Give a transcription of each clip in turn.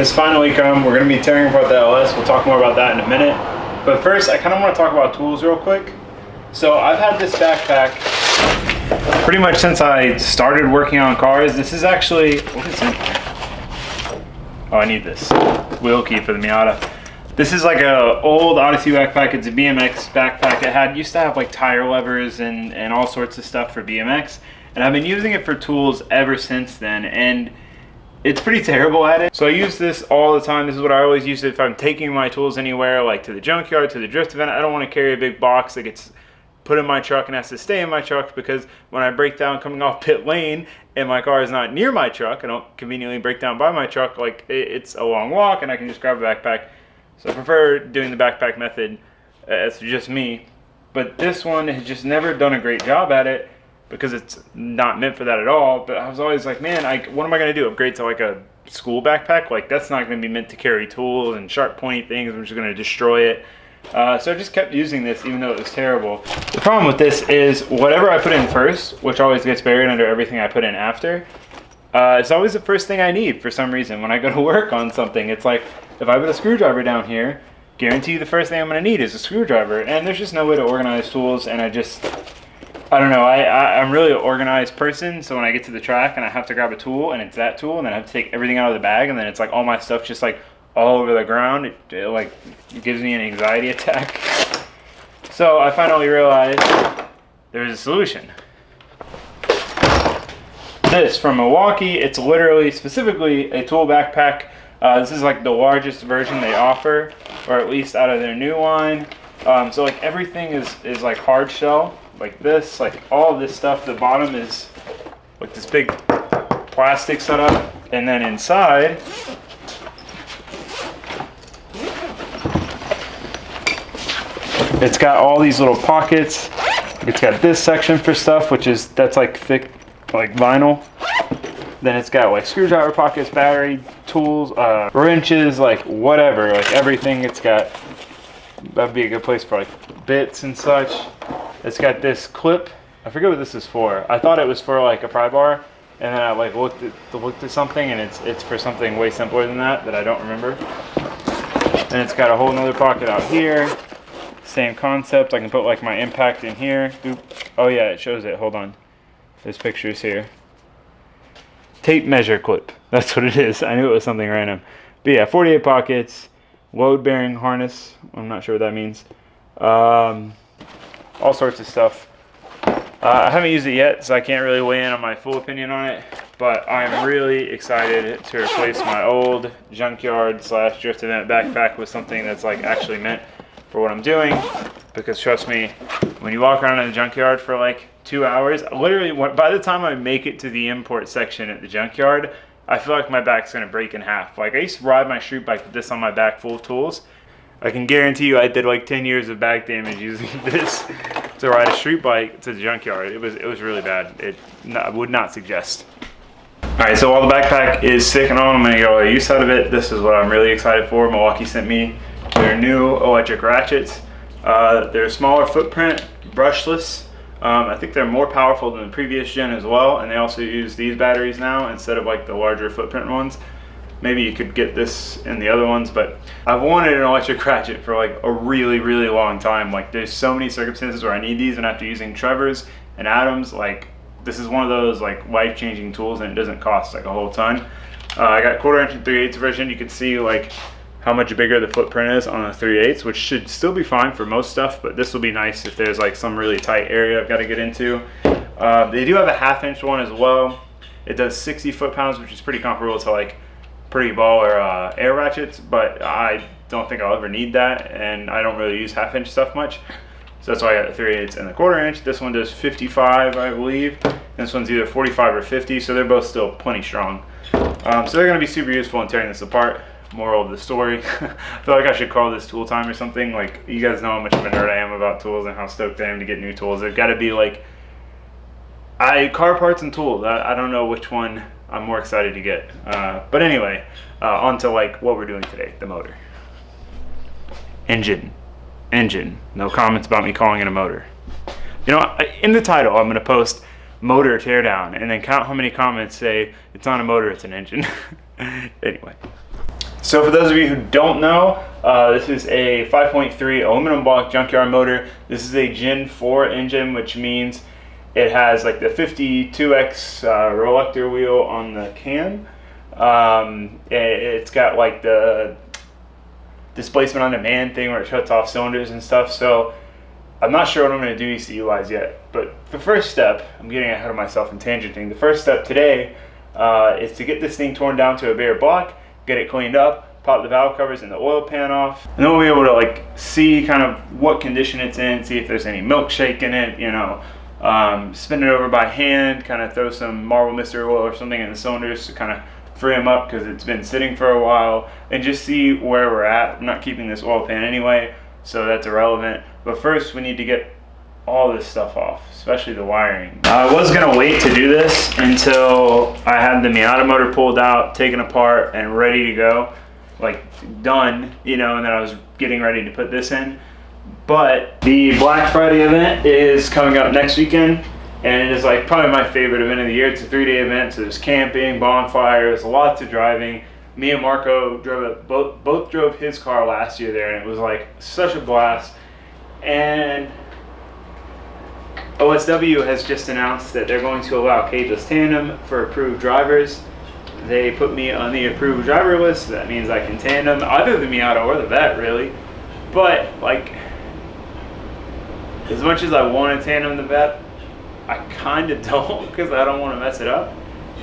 has finally come. We're going to be tearing apart the LS. We'll talk more about that in a minute. But first, I kind of want to talk about tools real quick. So I've had this backpack pretty much since I started working on cars. This is actually, what is it? Oh, I need this wheel key for the Miata. This is like a old Odyssey backpack. It's a BMX backpack. It used to have like tire levers and all sorts of stuff for BMX. And I've been using it for tools ever since then. And it's pretty terrible at it. So I use this all the time. This is what I always use if I'm taking my tools anywhere, like to the junkyard, to the drift event. I don't want to carry a big box that gets put in my truck and has to stay in my truck, because when I break down coming off pit lane and my car is not near my truck, I don't conveniently break down by my truck, like it's a long walk and I can just grab a backpack. So I prefer doing the backpack method. It's just me. But this one has just never done a great job at it, because it's not meant for that at all. But I was always like, man, what am I gonna do? Upgrade to like a school backpack? Like, that's not gonna be meant to carry tools and sharp pointy things. I'm just gonna destroy it. So I just kept using this even though it was terrible. The problem with this is whatever I put in first, which always gets buried under everything I put in after, it's always the first thing I need for some reason. When I go to work on something, it's like, if I put a screwdriver down here, guarantee you the first thing I'm gonna need is a screwdriver. And there's just no way to organize tools, and I don't know, I'm really an organized person, so when I get to the track and I have to grab a tool and it's that tool, and then I have to take everything out of the bag, and then it's like all my stuff just like all over the ground, it gives me an anxiety attack. So I finally realized there's a solution. This from Milwaukee, it's literally specifically a tool backpack. This is like the largest version they offer, or at least out of their new line. So like everything is like hard shell, like this, like all of this stuff. The bottom is like this big plastic setup, and then inside it's got all these little pockets. It's got this section for stuff, that's like thick, like vinyl. Then it's got like screwdriver pockets, battery, tools, wrenches, like whatever, like everything. It's got, that'd be a good place for like bits and such. It's got this clip. I forget what this is for. I thought it was for like a pry bar, and then I like looked at something, and it's for something way simpler than that I don't remember. And it's got a whole nother pocket out here. Same concept. I can put like my impact in here. Oop. Oh yeah, it shows it. Hold on. There's pictures here. Tape measure clip. That's what it is. I knew it was something random. But yeah, 48 pockets, load bearing harness. I'm not sure what that means. All sorts of stuff. I haven't used it yet, so I can't really weigh in on my full opinion on it. But I'm really excited to replace my old junkyard / drift event backpack with something that's like actually meant for what I'm doing. Because trust me, when you walk around in the junkyard for like 2 hours, literally by the time I make it to the import section at the junkyard, I feel like my back's gonna break in half. Like, I used to ride my street bike with this on my back full of tools. I can guarantee you I did like 10 years of back damage using this to ride a street bike to the junkyard. It was really bad. I would not suggest. Alright, so while the backpack is sticking on, I'm gonna get all the use out of it. This is what I'm really excited for. Milwaukee sent me their new electric ratchets. They're smaller footprint, brushless. I think they're more powerful than the previous gen as well, and they also use these batteries now instead of like the larger footprint ones. Maybe you could get this in the other ones, but I've wanted an electric ratchet for like a really, really long time. Like, there's so many circumstances where I need these, and after using Trevor's and Adam's, like, this is one of those like life-changing tools, and it doesn't cost like a whole ton. I got 1/4 inch and 3/8 version. You can see like how much bigger the footprint is on the 3/8, which should still be fine for most stuff, but this will be nice if there's like some really tight area I've got to get into. They do have a 1/2 inch one as well. It does 60 foot-pounds, which is pretty comparable to like pretty ball or air ratchets, but I don't think I'll ever need that, and I don't really use 1/2 inch stuff much. So that's why I got the 3/8 and the 1/4 inch. This one does 55, I believe. This one's either 45 or 50, so they're both still plenty strong. So they're gonna be super useful in tearing this apart. Moral of the story. I feel like I should call this tool time or something. Like, you guys know how much of a nerd I am about tools and how stoked I am to get new tools. They've got to be like, car parts and tools. I don't know which one I'm more excited to get. But anyway, on to like what we're doing today, the motor. Engine. No comments about me calling it a motor. You know, in the title, I'm going to post motor teardown, and then count how many comments say it's not a motor, it's an engine. Anyway. So for those of you who don't know, this is a 5.3 aluminum block junkyard motor. This is a Gen 4 engine, which means it has like the 52X reluctor wheel on the cam. It's got like the displacement on demand thing where it shuts off cylinders and stuff. So I'm not sure what I'm going to do ECU wise yet, but the first step, I'm getting ahead of myself and tangenting. The first step today is to get this thing torn down to a bare block, get it cleaned up, pop the valve covers and the oil pan off, and then we'll be able to like see kind of what condition it's in, see if there's any milkshake in it, you know, spin it over by hand, kind of throw some marble mystery oil or something in the cylinders to kind of free them up because it's been sitting for a while, and just see where we're at. I'm not keeping this oil pan anyway, so that's irrelevant. But first we need to get all this stuff off, especially the wiring. I was gonna wait to do this until I had the Miata motor pulled out, taken apart, and ready to go, like done, you know, and then I was getting ready to put this in. But the Black Friday event is coming up next weekend, and it is like probably my favorite event of the year. It's a 3-day event, so there's camping, bonfires, lots of driving. Me and Marco both drove his car last year there, and it was like such a blast. And OSW has just announced that they're going to allow cageless tandem for approved drivers. They put me on the approved driver list, so that means I can tandem either the Miata or the Vet, really. But like, as much as I want to tandem the Vet, I kind of don't, because I don't want to mess it up.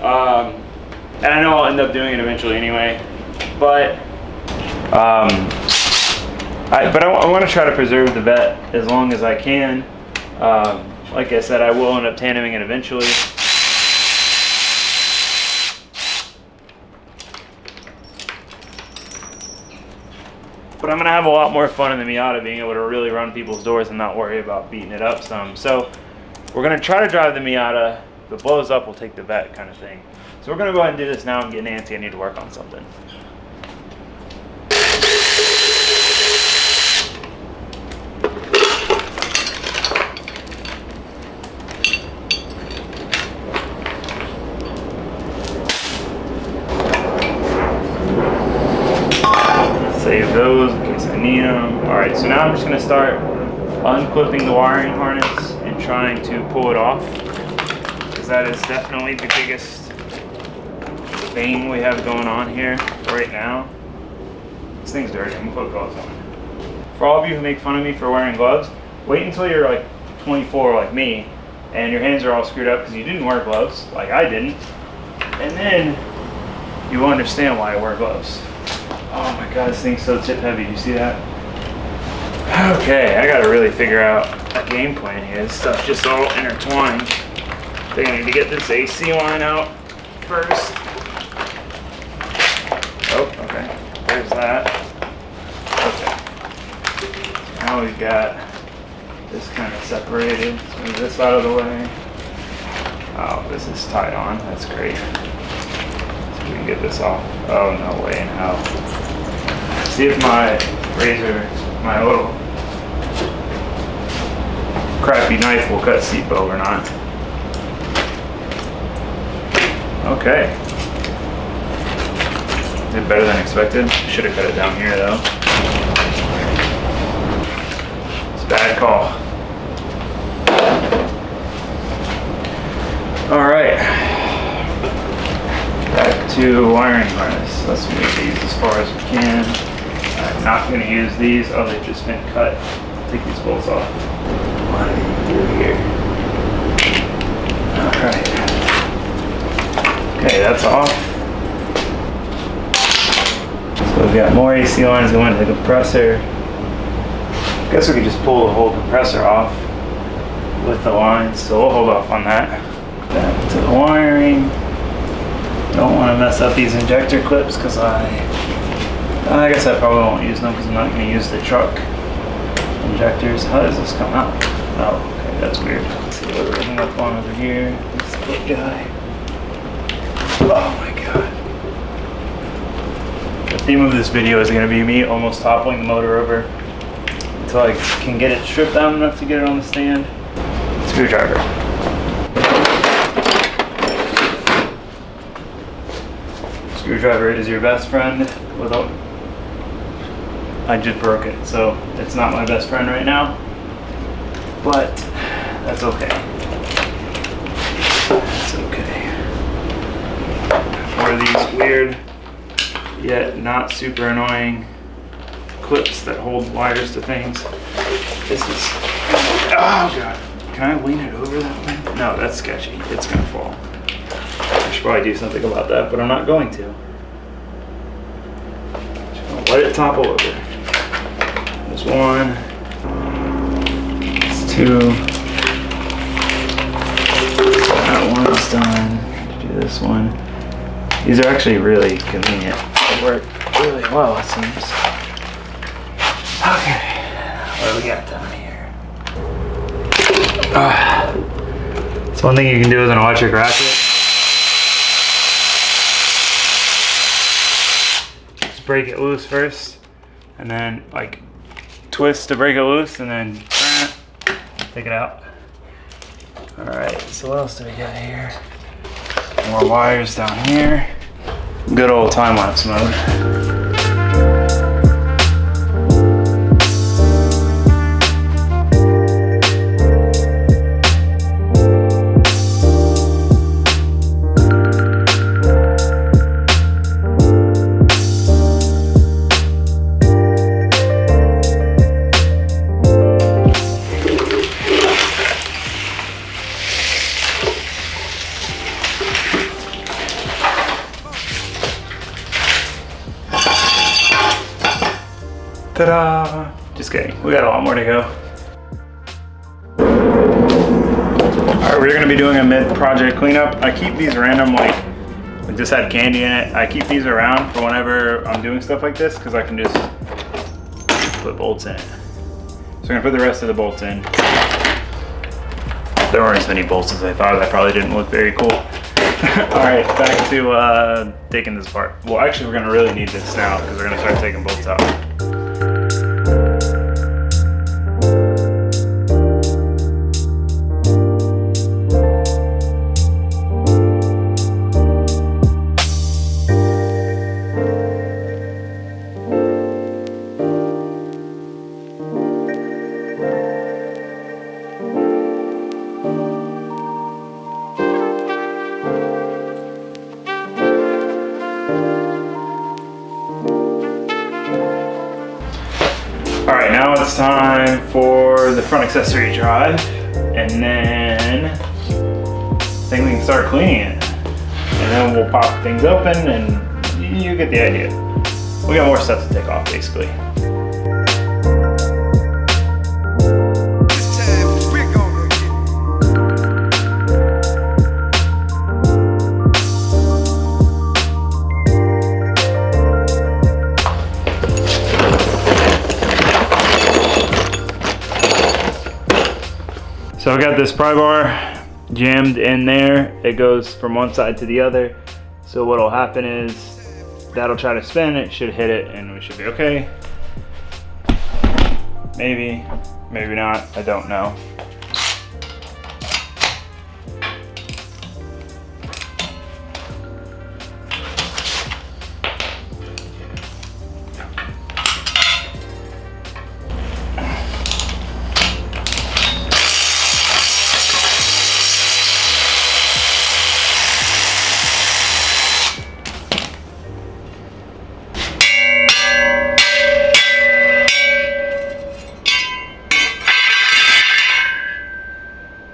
And I know I'll end up doing it eventually anyway. But I want to try to preserve the Vet as long as I can. Like I said, I will end up tandeming it eventually. But I'm going to have a lot more fun in the Miata being able to really run people's doors and not worry about beating it up some. So we're going to try to drive the Miata. If it blows up, we'll take the Vet kind of thing. So we're going to go ahead and do this now and get antsy. I need to work on something. Save those in case I need them. Alright, so now I'm just going to start unclipping the wiring harness and trying to pull it off, because that is definitely the biggest thing we have going on here right now. This thing's dirty. I'm going to put gloves on. For all of you who make fun of me for wearing gloves, wait until you're like 24 like me and your hands are all screwed up because you didn't wear gloves like I didn't, and then you will understand why I wear gloves. Oh my god, this thing's so tip heavy. Do you see that? Okay, I gotta really figure out a game plan here. This stuff's just all intertwined. I think I need to get this AC line out first. Oh, okay. There's that. Okay. Now we've got this kind of separated. Let's move this out of the way. Oh, this is tied on. That's great. So we can get this off. Oh, no way in hell. See if my razor, my little crappy knife will cut seat bow or not. Okay. Did better than expected. Should have cut it down here though. It's a bad call. Alright. Back to wiring harness. Let's move these as far as we can. I'm not going to use these. Oh, they've just been cut. Take these bolts off. What do you do here? Alright. Okay, that's off. So we've got more AC lines going to the compressor. Guess we could just pull the whole compressor off with the lines, so we'll hold off on that. Back to the wiring. Don't want to mess up these injector clips because I guess I probably won't use them because I'm not going to use the truck injectors. How does this come out? Oh, okay, that's weird. Let's see what we're hooking up on over here. This clip guy. Oh my god. The theme of this video is going to be me almost toppling the motor over until I can get it stripped down enough to get it on the stand. Screwdriver. Screwdriver is your best friend. Without, I just broke it, so it's not my best friend right now, but that's okay. That's okay. Or these weird, yet not super annoying clips that hold wires to things. This is, oh God. Can I lean it over that way? No, that's sketchy. It's gonna fall. I should probably do something about that, but I'm not going to. Just gonna let it topple over. There's one. There's two. That one's done. Do this one. These are actually really convenient. They work really well, it seems. Okay, what do we got down here? It's one thing you can do with an electric ratchet. Just break it loose first, and then like twist to break it loose, and then take it out. All right, so what else do we got here? More wires down here. Good old time-lapse mode. Ta-da! Just kidding, we got a lot more to go. Alright, we're gonna be doing a mid-project cleanup. I keep these random, like, this had candy in it. I keep these around for whenever I'm doing stuff like this, because I can just put bolts in it. So I'm gonna put the rest of the bolts in. There weren't as many bolts as I thought. That probably didn't look very cool. Alright, back to taking this apart. Well, actually, we're gonna really need this now, because we're gonna start taking bolts out. Alright, now it's time for the front accessory drive, and then I think we can start cleaning it. And then we'll pop things open, and you get the idea. We got more stuff to take off, basically. So I got this pry bar jammed in there. It goes from one side to the other. So what'll happen is that'll try to spin, it should hit it, and we should be okay. Maybe, maybe not, I don't know.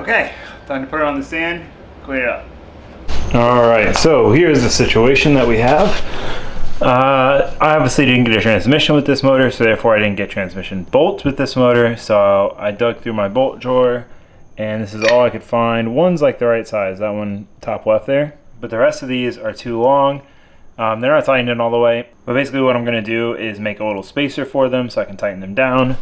Okay, time to put it on the stand, clean it up. Alright, so here's the situation that we have. I obviously didn't get a transmission with this motor, so therefore I didn't get transmission bolts with this motor. So I dug through my bolt drawer, and this is all I could find. One's like the right size, that one top left there. But the rest of these are too long. They're not tightened in all the way. But basically what I'm going to do is make a little spacer for them so I can tighten them down.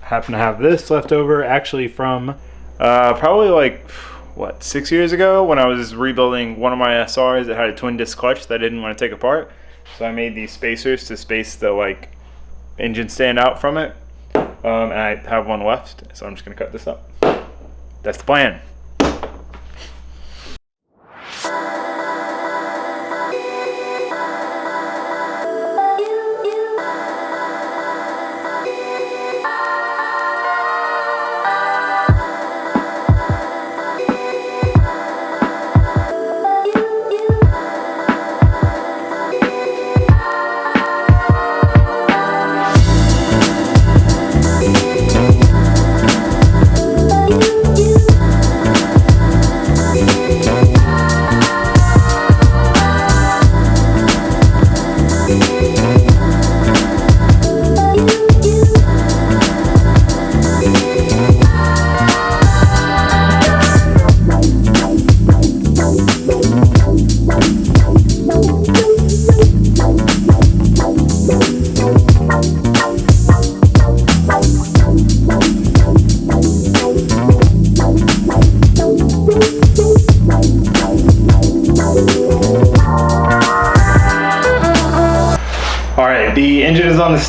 I happen to have this left over actually from probably like, what, 6 years ago when I was rebuilding one of my SRs that had a twin disc clutch that I didn't want to take apart. So I made these spacers to space the like engine stand out from it. And I have one left, so I'm just going to cut this up. That's the plan.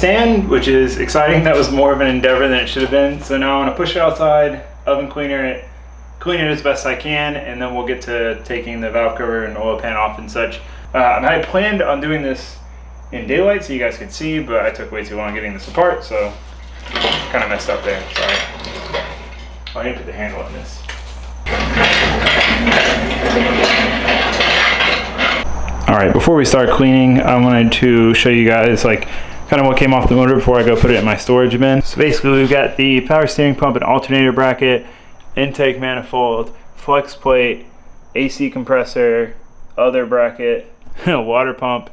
stand, which is exciting. That was more of an endeavor than it should have been. So now I'm gonna push it outside, oven cleaner it, clean it as best I can, and then we'll get to taking the valve cover and oil pan off and such. I had planned on doing this in daylight so you guys could see, but I took way too long getting this apart, so kind of messed up there, sorry. Oh, I need to put the handle on this. All right, before we start cleaning, I wanted to show you guys like kind of what came off the motor before I go put it in my storage bin. So basically we've got the power steering pump and alternator bracket, intake manifold, flex plate, AC compressor, other bracket, water pump.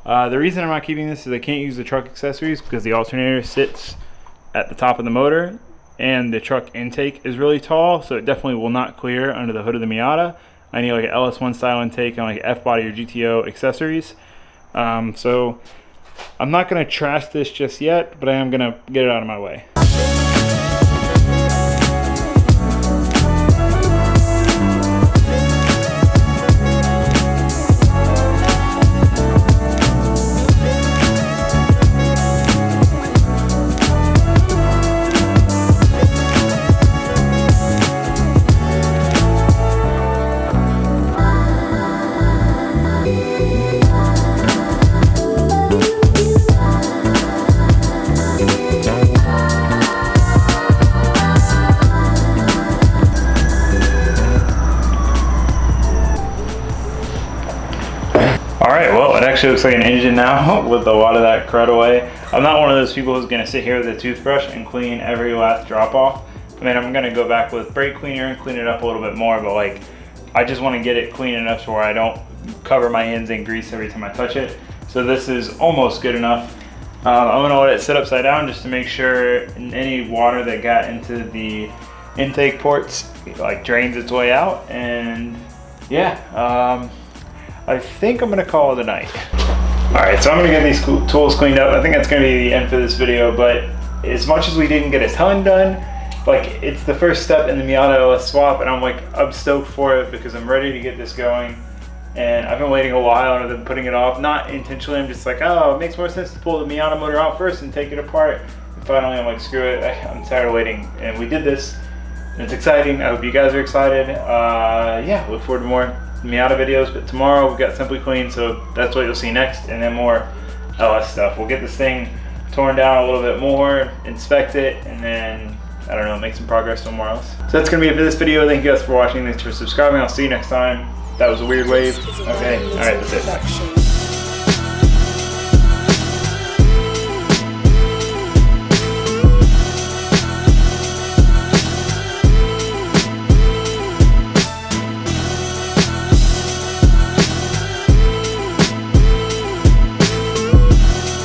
The reason I'm not keeping this is I can't use the truck accessories because the alternator sits at the top of the motor and the truck intake is really tall, so it definitely will not clear under the hood of the Miata. I need like an LS1 style intake and like F-body or GTO accessories. So I'm not gonna trash this just yet, but I am gonna get it out of my way. Alright, well, it actually looks like an engine now with a lot of that crud away. I'm not one of those people who's going to sit here with a toothbrush and clean every last drop off. I mean, I'm going to go back with brake cleaner and clean it up a little bit more, but like, I just want to get it clean enough to where I don't cover my hands in grease every time I touch it. So this is almost good enough. I'm going to let it sit upside down just to make sure any water that got into the intake ports like drains its way out. And yeah, I think I'm gonna call it a night. All right, so I'm gonna get these tools cleaned up. I think that's gonna be the end for this video, but as much as we didn't get a ton done, like it's the first step in the Miata LS swap, and I'm stoked for it because I'm ready to get this going. And I've been waiting a while and I've been putting it off, not intentionally. I'm just like, oh, it makes more sense to pull the Miata motor out first and take it apart. And finally, I'm like, screw it, I'm tired of waiting. And we did this, and it's exciting. I hope you guys are excited. Yeah, look forward to more Miata videos, but tomorrow we've got Simply Clean, so that's what you'll see next, and then more LS stuff. We'll get this thing torn down a little bit more, inspect it, and then, I don't know, make some progress somewhere else. So that's gonna be it for this video. Thank you guys for watching. Thanks for subscribing. I'll see you next time. That was a weird wave. Okay, all right, that's it.